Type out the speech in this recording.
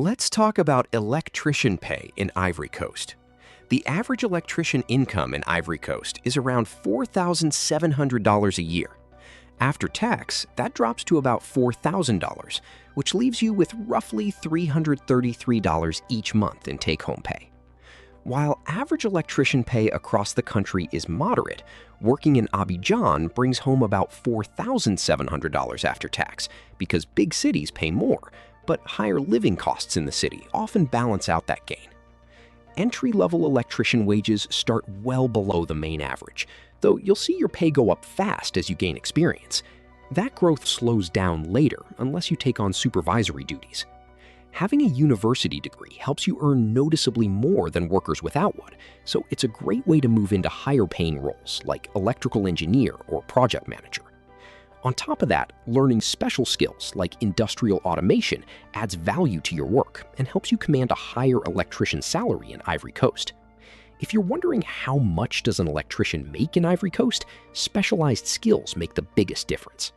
Let's talk about electrician pay in Ivory Coast. The average electrician income in Ivory Coast is around $4,700 a year. After tax, that drops to about $4,000, which leaves you with roughly $333 each month in take-home pay. While average electrician pay across the country is moderate, working in Abidjan brings home about $4,700 after tax because big cities pay more, but higher living costs in the city often balance out that gain. Entry-level electrician wages start well below the main average, though you'll see your pay go up fast as you gain experience. That growth slows down later unless you take on supervisory duties. Having a university degree helps you earn noticeably more than workers without one, so it's a great way to move into higher-paying roles like electrical engineer or project manager. On top of that, learning special skills like industrial automation adds value to your work and helps you command a higher electrician salary in Ivory Coast. If you're wondering how much does an electrician make in Ivory Coast, specialized skills make the biggest difference.